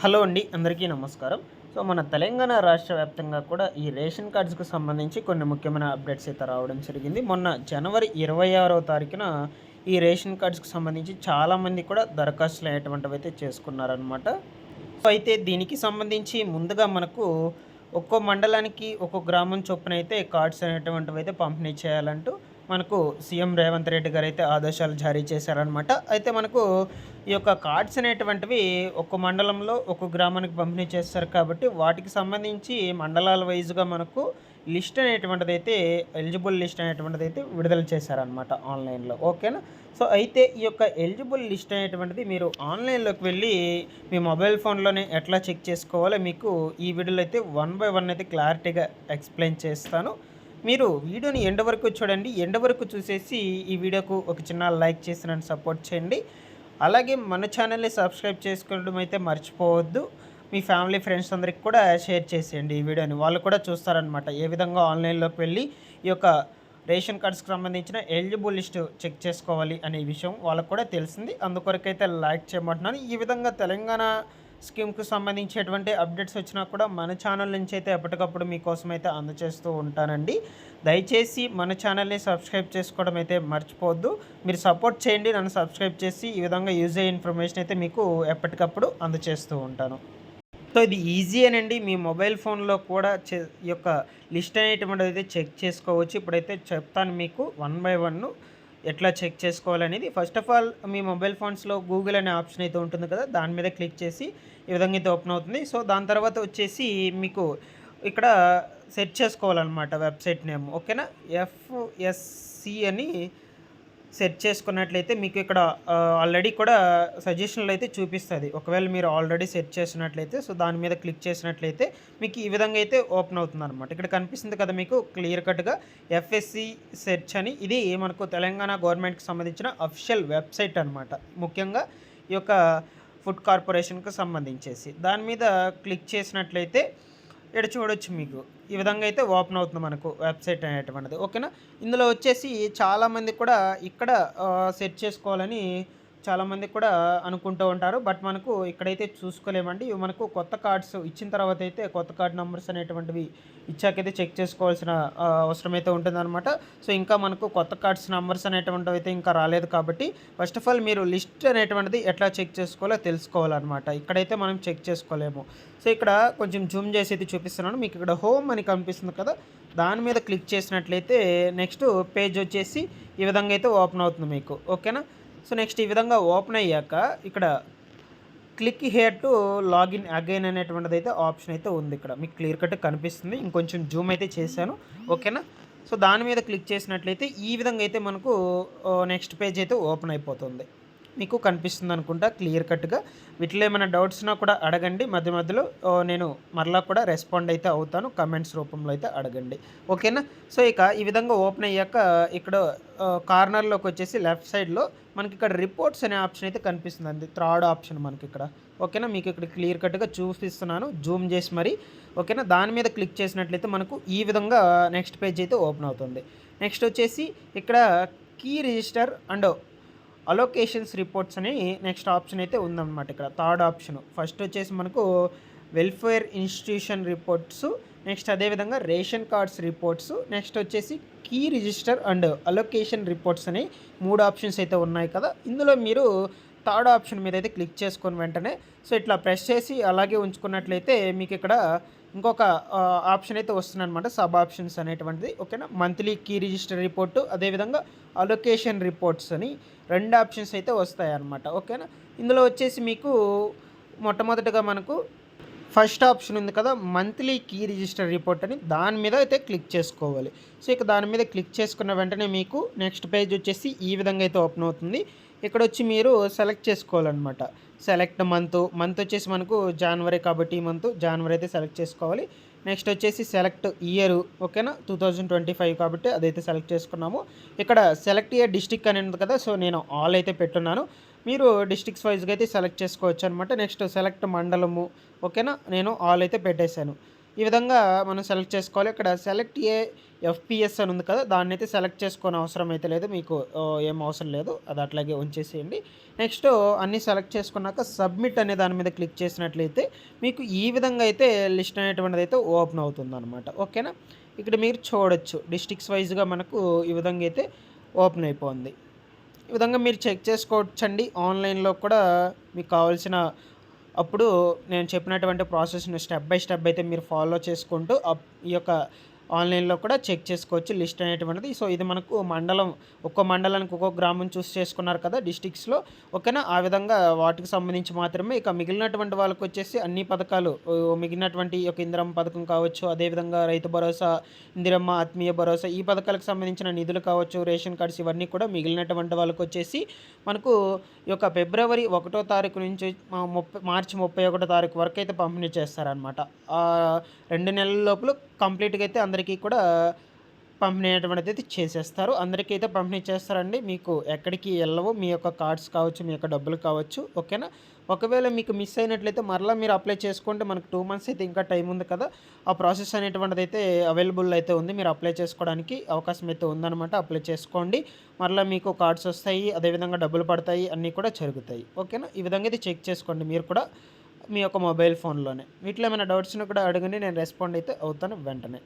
Hello అండి, అందరికీ నమస్కారం. సో, మన తెలంగాణ రాష్ట్ర వ్యాప్తంగా కూడా ఈ రేషన్ కార్డ్స్‌కి సంబంధించి కొన్ని ముఖ్యమైన అప్డేట్స్ అయితే రావడం జరిగింది. మొన్న జనవరి 26వ తారీఖున ఈ రేషన్ కార్డ్స్‌కి సంబంధించి చాలామంది కూడా దరఖాస్తులు అనేటువంటివైతే చేసుకున్నారనమాట. సో, అయితే దీనికి సంబంధించి ముందుగా మనకు ఒక్కో మండలానికి, ఒక్కో గ్రామం చొప్పునైతే కార్డ్స్ అనేటువంటివైతే పంపిణీ చేయాలంటూ మనకు సీఎం రేవంత్ రెడ్డి గారైతే ఆదేశాలు జారీ చేశారనమాట. అయితే మనకు ఈ యొక్క కార్డ్స్ అనేటువంటివి ఒక్కో మండలంలో, ఒక్కో గ్రామానికి పంపిణీ చేస్తారు కాబట్టి వాటికి సంబంధించి మండలాల వైస్‌గా మనకు లిస్ట్ అనేటువంటిదైతే ఎలిజిబుల్ లిస్ట్ అనేటువంటిదైతే విడుదల చేశారనమాట ఆన్‌లైన్‌లో. ఓకేనా? సో, అయితే ఈ యొక్క ఎలిజిబుల్ లిస్ట్ అనేటువంటిది మీరు ఆన్‌లైన్‌లోకి వెళ్ళి మీ మొబైల్ ఫోన్‌లోనే ఎట్లా చెక్ చేసుకోవాలో మీకు ఈ వీడియోలో అయితే వన్ బై వన్ అయితే క్లారిటీగా ఎక్స్‌ప్లెయిన్ చేస్తాను. మీరు వీడియోని ఎండ్ వరకు చూడండి. ఎండ్ వరకు చూసేసి ఈ వీడియోకు ఒక చిన్న లైక్ చేసి నన్ను సపోర్ట్ చేయండి. అలాగే మన ఛానల్‌ని సబ్స్క్రైబ్ చేసుకోవడం అయితే మర్చిపోవద్దు. మీ ఫ్యామిలీ ఫ్రెండ్స్ అందరికి కూడా షేర్ చేసేయండి ఈ వీడియోని. వాళ్ళు కూడా చూస్తారనమాట. ఏ విధంగా ఆన్‌లైన్‌లోకి వెళ్ళి ఈ యొక్క రేషన్ కార్డ్స్‌కి సంబంధించిన ఎలిజిబుల్ లిస్ట్ చెక్ చేసుకోవాలి అనే విషయం వాళ్ళకి కూడా తెలిసింది. అందుకొరకైతే లైక్ చేయమంటున్నాను. ఈ విధంగా తెలంగాణ స్కీమ్‌కి సంబంధించేటువంటి అప్డేట్స్ వచ్చినా కూడా మన ఛానల్ నుంచి అయితే ఎప్పటికప్పుడు మీకోసం అయితే అందజేస్తూ ఉంటానండి. దయచేసి మన ఛానల్‌ని సబ్స్క్రైబ్ చేసుకోవడం అయితే మర్చిపోవద్దు. మీరు సపోర్ట్ చేయండి. నన్ను సబ్స్క్రైబ్ చేసి ఈ విధంగా యూజ్ అయ్యే ఇన్ఫర్మేషన్ అయితే మీకు ఎప్పటికప్పుడు అందజేస్తూ ఉంటాను. సో, ఇది ఈజీయేనండి. మీ మొబైల్ ఫోన్‌లో కూడా ఈ యొక్క లిస్ట్ అనేటువంటిదైతే చెక్ చేసుకోవచ్చు. ఇప్పుడైతే చెప్తాను మీకు వన్ బై వన్ ఎట్లా చెక్ చేసుకోవాలనేది. First of all me mobile ఫోన్స్‌లో గూగుల్ అనే ఆప్షన్ అయితే ఉంటుంది కదా! దాని మీద క్లిక్ చేసి ఈ విధంగా అయితే ఓపెన్ అవుతుంది. సో, దాని తర్వాత వచ్చేసి మీకు ఇక్కడ సెర్చ్ చేసుకోవాలన్నమాట వెబ్‌సైట్ నేమ్. ఓకేనా? ఎఫ్ఎస్‌సి అని సెట్ చేసుకున్నట్లయితే మీకు ఇక్కడ ఆల్రెడీ కూడా సజెషన్లు అయితే చూపిస్తుంది. ఒకవేళ మీరు ఆల్రెడీ సెట్ చేసినట్లయితే సో, దాని మీద క్లిక్ చేసినట్లయితే మీకు ఈ విధంగా అయితే ఓపెన్ అవుతుందన్నమాట. ఇక్కడ కనిపిస్తుంది కదా మీకు క్లియర్ కట్‌గా ఎఫ్ఎస్‌సి సెర్చ్ అని. ఇది మనకు తెలంగాణ గవర్నమెంట్‌కి సంబంధించిన అఫీషియల్ వెబ్‌సైట్ అనమాట. ముఖ్యంగా ఈ యొక్క ఫుడ్ కార్పొరేషన్‌కి సంబంధించేసి. దాని మీద క్లిక్ చేసినట్లయితే ఇక్కడ చూడొచ్చు మీకు. ఈ విధంగా అయితే ఓపెన్ అవుతుంది మనకు వెబ్‌సైట్ అనేటువంటిది. ఓకేనా? ఇందులో వచ్చేసి చాలామంది కూడా ఇక్కడ సెట్ చేసుకోవాలని చాలామంది కూడా అనుకుంటూ ఉంటారు. బట్ మనకు ఇక్కడైతే చూసుకోలేమండి. ఇవి మనకు కొత్త కార్డ్స్ ఇచ్చిన తర్వాత అయితే కొత్త కార్డ్ నంబర్స్ అనేటువంటివి ఇచ్చాకైతే చెక్ చేసుకోవాల్సిన అవసరం అయితే ఉంటుందన్నమాట. సో, ఇంకా మనకు కొత్త కార్డ్స్ నంబర్స్ అనేటువంటివి అయితే ఇంకా రాలేదు కాబట్టి ఫస్ట్ ఆఫ్ ఆల్ మీరు లిస్ట్ అనేటువంటిది ఎట్లా చెక్ చేసుకోవాలో తెలుసుకోవాలన్నమాట. ఇక్కడైతే మనం చెక్ చేసుకోలేము. సో, ఇక్కడ కొంచెం జూమ్ చేసి అయితే చూపిస్తున్నాను. మీకు ఇక్కడ హోమ్ అని కనిపిస్తుంది కదా! దాని మీద క్లిక్ చేసినట్లయితే నెక్స్ట్ పేజ్ వచ్చేసి ఈ విధంగా అయితే ఓపెన్ అవుతుంది మీకు. ఓకేనా? సో, నెక్స్ట్ ఈ విధంగా ఓపెన్ అయ్యాక ఇక్కడ click here to login again అనేటువంటిది అయితే ఆప్షన్ అయితే ఉంది. ఇక్కడ మీకు క్లియర్ కట్ కనిపిస్తుంది. ఇంకొంచెం జూమ్ అయితే చేశాను. ఓకేనా? సో, దాని మీద క్లిక్ చేసినట్లయితే ఈ విధంగా అయితే మనకు నెక్స్ట్ పేజ్ అయితే ఓపెన్ అయిపోతుంది. మీకు కనిపిస్తుంది అనుకుంటా క్లియర్ కట్‌గా. వీటిలో ఏమైనా డౌట్స్ ఉన్నా కూడా అడగండి. మధ్య మధ్యలో నేను మరలా కూడా రెస్పాండ్ అయితే అవుతాను. కామెంట్స్ రూపంలో అయితే అడగండి. ఓకేనా? సో, ఇక ఈ విధంగా ఓపెన్ అయ్యాక ఇక్కడ కార్నర్‌లోకి వచ్చేసి లెఫ్ట్ సైడ్‌లో మనకి ఇక్కడ రిపోర్ట్స్ అనే ఆప్షన్ అయితే కనిపిస్తుందండి. థర్డ్ ఆప్షన్ మనకి ఇక్కడ. ఓకేనా? మీకు ఇక్కడ క్లియర్ కట్‌గా చూపిస్తున్నాను జూమ్ చేసి మరి. ఓకేనా? దాని మీద క్లిక్ చేసినట్లయితే మనకు ఈ విధంగా నెక్స్ట్ పేజ్ అయితే ఓపెన్ అవుతుంది. నెక్స్ట్ వచ్చేసి ఇక్కడ key register and allocations reports అని నెక్స్ట్ ఆప్షన్ అయితే ఉందన్నమాట. ఇక్కడ థర్డ్ ఆప్షన్. ఫస్ట్ వచ్చేసి మనకు వెల్ఫేర్ ఇన్స్టిట్యూషన్ రిపోర్ట్స్, నెక్స్ట్ అదేవిధంగా రేషన్ కార్డ్స్ రిపోర్ట్స్, నెక్స్ట్ వచ్చేసి key register and allocation reports అని 3 ఆప్షన్స్ అయితే ఉన్నాయి కదా! ఇందులో మీరు థర్డ్ ఆప్షన్ మీద అయితే క్లిక్ చేసుకొని వెంటనే సో, ఇట్లా ప్రెస్ చేసి అలాగే ఉంచుకున్నట్లయితే మీకు ఇక్కడ ఇంకొక ఆప్షన్ అయితే వస్తుందన్నమాట. సబ్ ఆప్షన్స్ అనేటువంటిది. ఓకేనా? మంత్లీ కీ రిజిస్టర్ రిపోర్టు, అదేవిధంగా అలొకేషన్ రిపోర్ట్స్ అని 2 ఆప్షన్స్ అయితే వస్తాయన్నమాట. ఓకేనా? ఇందులో వచ్చేసి మీకు మొట్టమొదటిగా మనకు ఫస్ట్ ఆప్షన్ ఉంది కదా! మంత్లీ కీ రిజిస్టర్ రిపోర్ట్ అని దాని మీద అయితే క్లిక్ చేసుకోవాలి. సో, ఇక దాని మీద క్లిక్ చేసుకున్న వెంటనే మీకు నెక్స్ట్ పేజ్ వచ్చేసి ఈ విధంగా అయితే ఓపెన్ అవుతుంది. ఇక్కడొచ్చి మీరు సెలెక్ట్ చేసుకోవాలన్నమాట. సెలెక్ట్ మంత్ వచ్చేసి మనకు జనవరి కాబట్టి ఈ మంత్ జనవరి అయితే సెలెక్ట్ చేసుకోవాలి. నెక్స్ట్ వచ్చేసి సెలెక్ట్ ఇయర్. ఓకేనా? 2025 కాబట్టి అదైతే సెలెక్ట్ చేసుకున్నాము. ఇక్కడ సెలెక్ట్ ఇయర్ డిస్ట్రిక్ట్ అని ఉంది కదా! సో, నేను ఆల్ అయితే పెట్టున్నాను. మీరు డిస్ట్రిక్ట్స్ వైజ్‌గా అయితే సెలెక్ట్ చేసుకోవచ్చు అనమాట. నెక్స్ట్ సెలెక్ట్ మండలము. ఓకేనా? నేను ఆల్ అయితే పెట్టేశాను. ఈ విధంగా మనం సెలెక్ట్ చేసుకోవాలి. ఇక్కడ సెలెక్ట్ ఎఫ్‌పిఎస్ అని ఉంది కదా! దాన్నైతే సెలెక్ట్ చేసుకోని అవసరం అయితే లేదు. మీకు ఏం అవసరం లేదు. అది అట్లాగే ఉంచేసేయండి. నెక్స్ట్ అన్నీ సెలెక్ట్ చేసుకున్నాక సబ్మిట్ అనే దాని మీద క్లిక్ చేసినట్లయితే మీకు ఈ విధంగా అయితే లిస్ట్ అనేటువంటిదైతే ఓపెన్ అవుతుందనమాట. ఓకేనా? ఇక్కడ మీరు చూడొచ్చు. డిస్ట్రిక్ట్స్ వైస్‌గా మనకు ఈ విధంగా అయితే ఓపెన్ అయిపోయింది. ఈ విధంగా మీరు చెక్ చేసుకోవచ్చండి. ఆన్‌లైన్‌లో కూడా మీకు కావాల్సిన అప్పుడు నేను చెప్పినటువంటి ప్రాసెస్‌ని స్టెప్ బై స్టెప్ అయితే మీరు ఫాలో చేసుకుంటూ ఈ యొక్క ఆన్‌లైన్‌లో కూడా చెక్ చేసుకోవచ్చు లిస్ట్ అనేటువంటిది. సో, ఇది మనకు ఒక్కో మండలానికి ఒక్కో గ్రామం చూస్ చేసుకున్నారు కదా! డిస్ట్రిక్ట్స్‌లో. ఓకేనా? ఆ విధంగా వాటికి సంబంధించి మాత్రమే. ఇక మిగిలినటువంటి వాళ్ళకొచ్చేసి అన్ని పథకాలు మిగిలినటువంటి ఈ యొక్క ఇందిరమ్మ పథకం కావచ్చు, అదేవిధంగా రైతు భరోసా, ఇందిరమ్మ ఆత్మీయ భరోసా ఈ పథకాలకు సంబంధించిన నిధులు కావచ్చు, రేషన్ కార్డ్స్ ఇవన్నీ కూడా మిగిలినటువంటి వాళ్ళకొచ్చేసి మనకు ఈ యొక్క ఫిబ్రవరి 1 తారీఖు నుంచి మార్చి 31 తారీఖు వరకైతే పంపిణీ చేస్తారనమాట. 2 నెలల లోపల కంప్లీట్‌గా అయితే అందరికీ కూడా పంపిణీ అనేటువంటిదైతే చేసేస్తారు. అందరికైతే పంపిణీ చేస్తారండి. మీకు ఎక్కడికి ఎళ్ళవు. మీ యొక్క కార్డ్స్ కావచ్చు, మీ యొక్క డబ్బులు కావచ్చు. ఓకేనా? ఒకవేళ మీకు మిస్ అయినట్లయితే మరలా మీరు అప్లై చేసుకుంటే మనకు 2 మంత్స్ అయితే ఇంకా టైం ఉంది కదా! ఆ ప్రాసెస్ అనేటువంటిదైతే అవైలబుల్ అయితే ఉంది. మీరు అప్లై చేసుకోవడానికి అవకాశం అయితే ఉందనమాట. అప్లై చేసుకోండి. మరలా మీకు కార్డ్స్ వస్తాయి. అదేవిధంగా డబ్బులు పడతాయి. అన్నీ కూడా జరుగుతాయి. ఓకేనా? ఈ విధంగా అయితే చెక్ చేసుకోండి మీరు కూడా మీ యొక్క మొబైల్ ఫోన్‌లోనే. వీటిలో ఏమైనా డౌట్స్ ఉన్నా కూడా అడగండి. నేను రెస్పాండ్ అయితే అవుతాను వెంటనే.